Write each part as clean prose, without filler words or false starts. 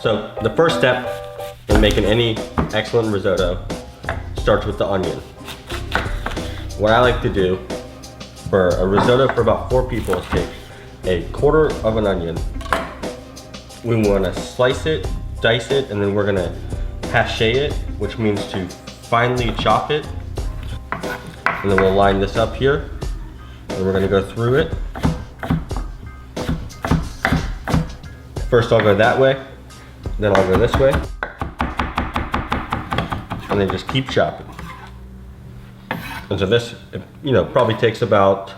So the first step in making any excellent risotto starts with the onion. What I like to do for a risotto for about 4 people is take a quarter of an onion. We want to slice it, dice it, and then we're gonna hache it, which means to finely chop it. And then we'll line this up here, and we're gonna go through it. First I'll go that way, then I'll go this way, and then just keep chopping. And so this, probably takes about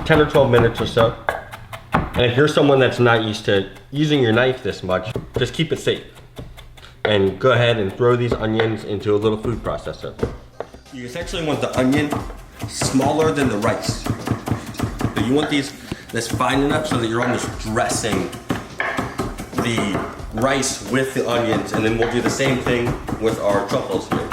10 or 12 minutes or so. And if you're someone that's not used to using your knife this much, just keep it safe. And go ahead and throw these onions into a little food processor. You essentially want the onion smaller than the rice. But you want this fine enough so that you're almost dressing the rice with the onions, and then we'll do the same thing with our truffles here.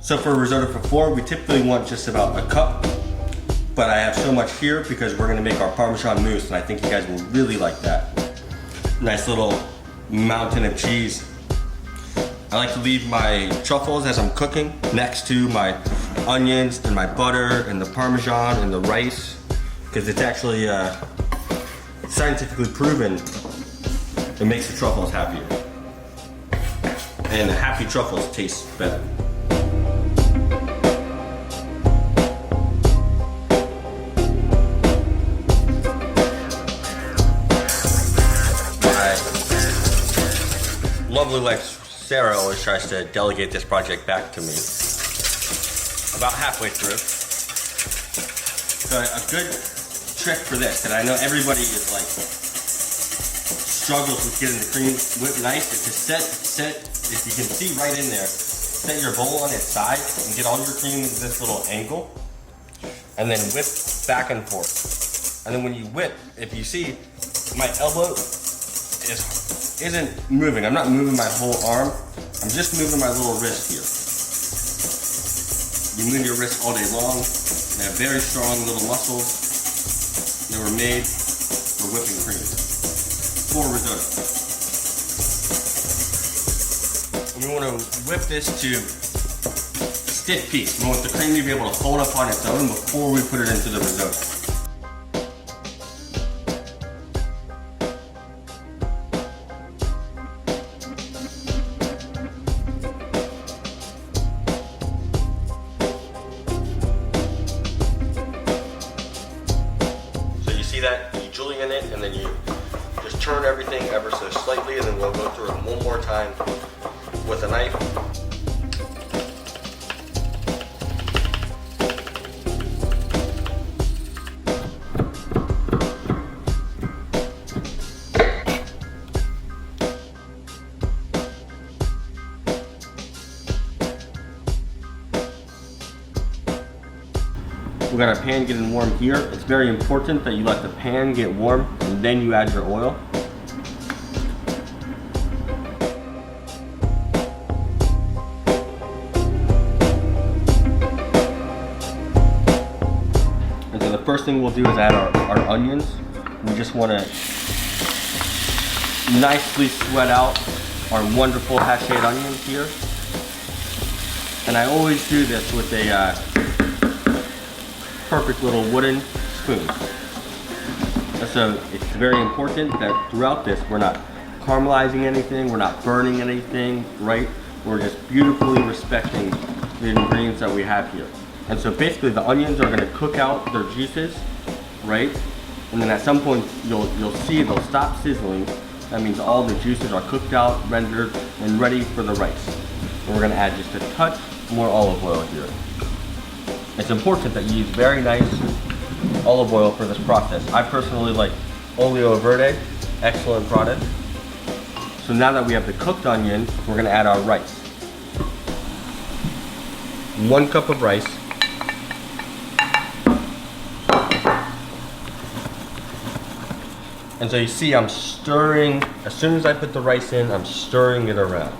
So for a risotto for 4, we typically want just about a cup, but I have so much here because we're gonna make our Parmesan mousse, and I think you guys will really like that. Nice little mountain of cheese. I like to leave my truffles as I'm cooking next to my onions and my butter and the Parmesan and the rice, because it's actually scientifically proven it makes the truffles happier. And happy truffles taste better. Lovely wife Sarah always tries to delegate this project back to me. About halfway through. So a good trick for this, and I know everybody is like struggles with getting the cream whipped nice, is to set, if you can see right in there, set your bowl on its side and get all your cream in this little angle, and then whip back and forth. And then when you whip, if you see, my elbow isn't moving. I'm not moving my whole arm. I'm just moving my little wrist here. You move your wrist all day long. They have very strong little muscles. They were made for whipping cream, for risotto. And we want to whip this to stiff peaks. We want the cream to be able to fold up on its own before we put it into the risotto. That you julienne it, and then you just turn everything ever so slightly, and then we'll go through it one more time with a knife. We got our pan getting warm here. It's very important that you let the pan get warm and then you add your oil. And so the first thing we'll do is add our onions. We just want to nicely sweat out our wonderful hached onions here. And I always do this with a perfect little wooden spoon. So it's very important that throughout this we're not caramelizing anything, we're not burning anything, right? We're just beautifully respecting the ingredients that we have here. And so basically the onions are gonna cook out their juices, right? And then at some point you'll see they'll stop sizzling. That means all the juices are cooked out, rendered, and ready for the rice. And we're gonna add just a touch more olive oil here. It's important that you use very nice olive oil for this process. I personally like olio verde, excellent product. So now that we have the cooked onion, we're gonna add our rice. 1 cup of rice. And so you see I'm stirring, as soon as I put the rice in, I'm stirring it around.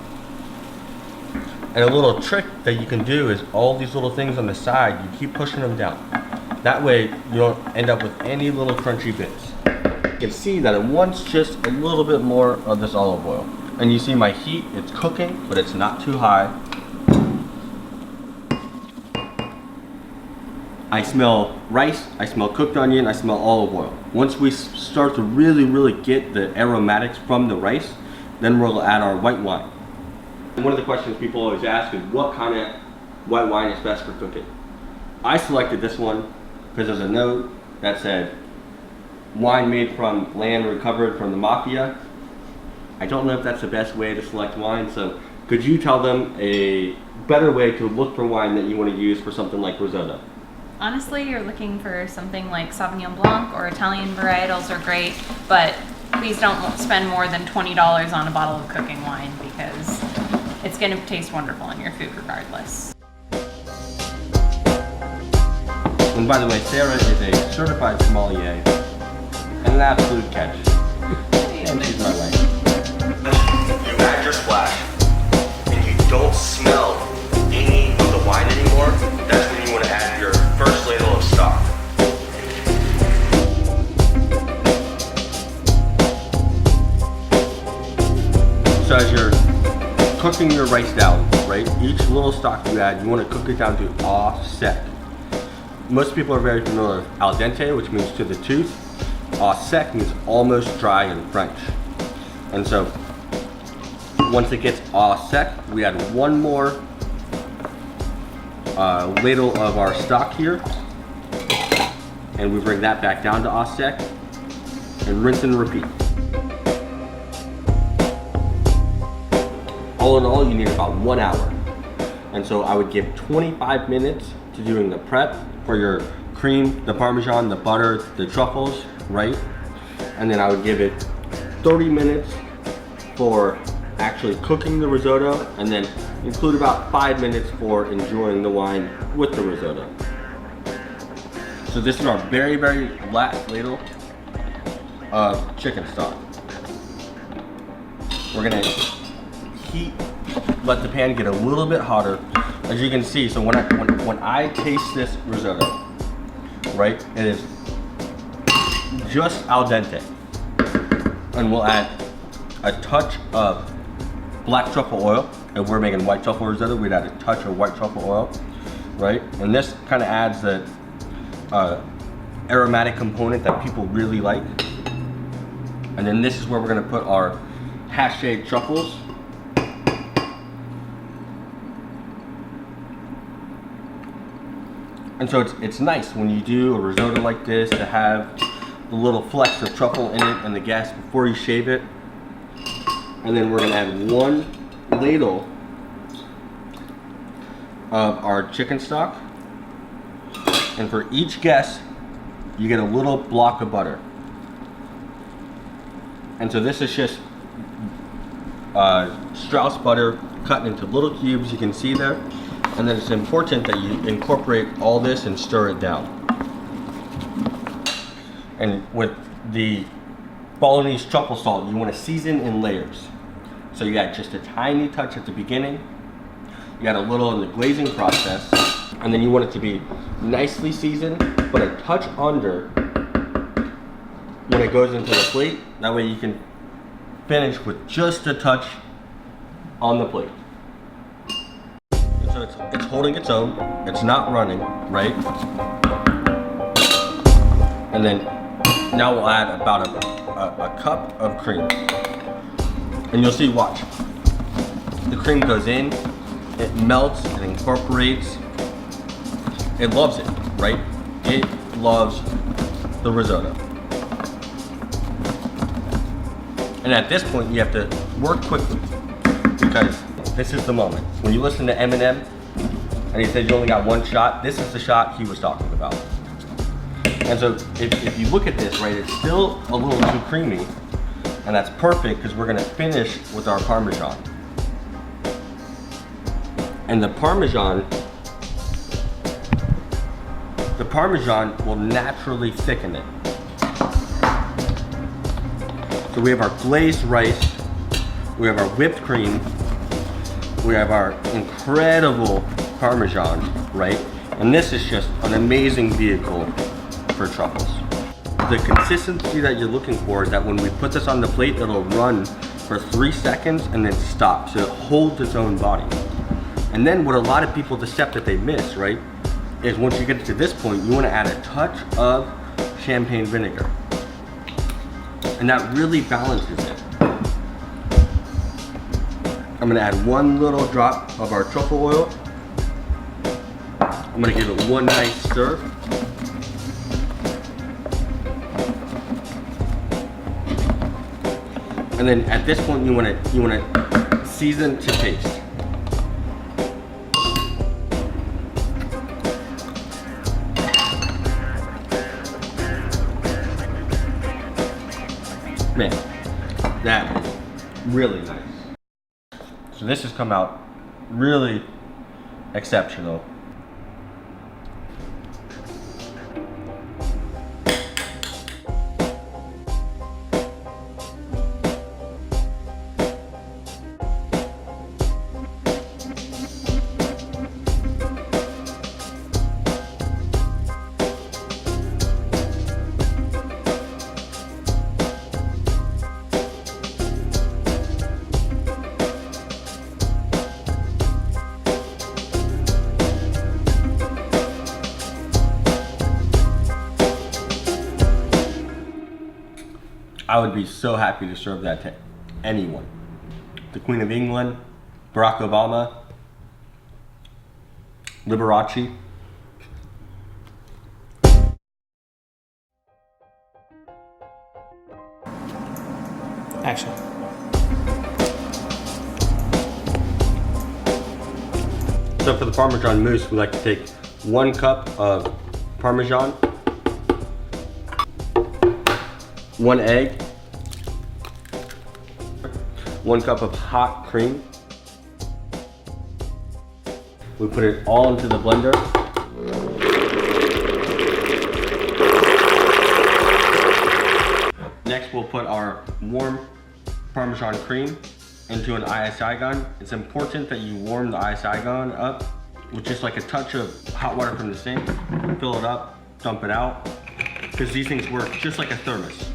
And a little trick that you can do is all these little things on the side, you keep pushing them down. That way you don't end up with any little crunchy bits. You can see that it wants just a little bit more of this olive oil. And you see my heat, it's cooking, but it's not too high. I smell rice, I smell cooked onion, I smell olive oil. Once we start to really get the aromatics from the rice, then we'll add our white wine. And one of the questions people always ask is what kind of white wine is best for cooking. I selected this one because there's a note that said wine made from land recovered from the mafia. I don't know if that's the best way to select wine, so could you tell them a better way to look for wine that you want to use for something like risotto? Honestly, you're looking for something like Sauvignon Blanc or Italian varietals are great, but please don't spend more than $20 on a bottle of cooking wine because it's going to taste wonderful in your food regardless. And by the way, Sarah is a certified sommelier and an absolute catch. And she's my wife. You add your splash and you don't smell any of the wine anymore, that's when you want to add your first ladle of stock. So as you're cooking your rice down, right, each little stock you add, you want to cook it down to au sec. Most people are very familiar with al dente, which means to the tooth. Au sec means almost dry in French. And so once it gets au sec, we add one more ladle of our stock here, and we bring that back down to au sec and rinse and repeat. All in all, you need about 1 hour. And so I would give 25 minutes to doing the prep for your cream, the Parmesan, the butter, the truffles, right? And then I would give it 30 minutes for actually cooking the risotto, and then include about 5 minutes for enjoying the wine with the risotto. So this is our very last ladle of chicken stock. We're gonna let the pan get a little bit hotter. As you can see, so when I taste this risotto, right, it is just al dente. And we'll add a touch of black truffle oil. If we're making white truffle risotto, we'd add a touch of white truffle oil, right? And this kind of adds the aromatic component that people really like. And then this is where we're gonna put our HACHED truffles. And so it's nice when you do a risotto like this to have the little flecks of truffle in it and the gas before you shave it. And then we're gonna add 1 ladle of our chicken stock. And for each guess, you get a little block of butter. And so this is just Strauss butter cut into little cubes, you can see there. And then it's important that you incorporate all this and stir it down. And with the Balinese truffle salt, you want to season in layers. So you add just a tiny touch at the beginning, you add a little in the glazing process, and then you want it to be nicely seasoned, but a touch under when it goes into the plate. That way you can finish with just a touch on the plate. So it's holding its own, it's not running, right? And then now we'll add about a cup of cream. And you'll see, watch. The cream goes in, it melts, it incorporates, it loves it, right? It loves the risotto. And at this point, you have to work quickly because this is the moment. When you listen to Eminem and he said you only got 1 shot, this is the shot he was talking about. And so if you look at this, right, it's still a little too creamy, and that's perfect because we're gonna finish with our Parmesan. And the Parmesan will naturally thicken it. So we have our glazed rice, we have our whipped cream, we have our incredible Parmesan, right? And this is just an amazing vehicle for truffles. The consistency that you're looking for is that when we put this on the plate, it'll run for 3 seconds and then stop, so it holds its own body. And then what a lot of people, the step that they miss, right, is once you get to this point, you want to add a touch of champagne vinegar. And that really balances it. I'm going to add 1 little drop of our truffle oil. I'm going to give it 1 nice stir. And then at this point, you want to season to taste. Man, that is really nice. So this has come out really exceptional. I would be so happy to serve that to anyone. The Queen of England, Barack Obama, Liberace. Action. So for the Parmesan mousse, we like to take 1 cup of Parmesan, 1 egg, 1 cup of hot cream. We put it all into the blender. Next, we'll put our warm Parmesan cream into an ISI gun. It's important that you warm the ISI gun up with just like a touch of hot water from the sink. Fill it up, dump it out, because these things work just like a thermos.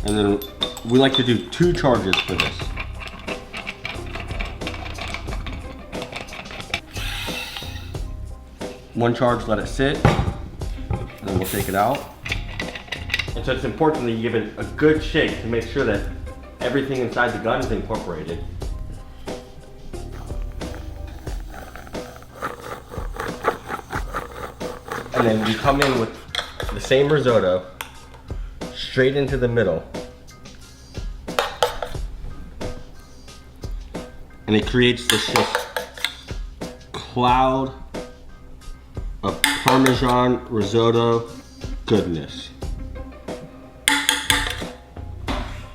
And then we like to do 2 charges for this. One charge, let it sit, and then we'll take it out. And so it's important that you give it a good shake to make sure that everything inside the gun is incorporated. And then we come in with the same risotto straight into the middle. And it creates this just cloud of Parmesan risotto goodness.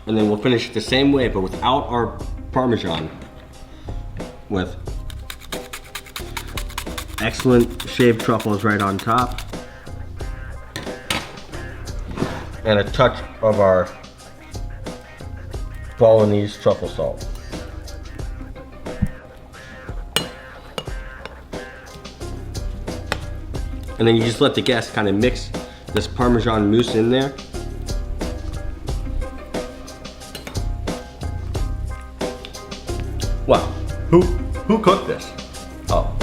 And then we'll finish it the same way, but without our Parmesan, with excellent shaved truffles right on top, and a touch of our Balinese truffle salt. And then you just let the guests kind of mix this Parmesan mousse in there. Wow, who cooked this? Oh,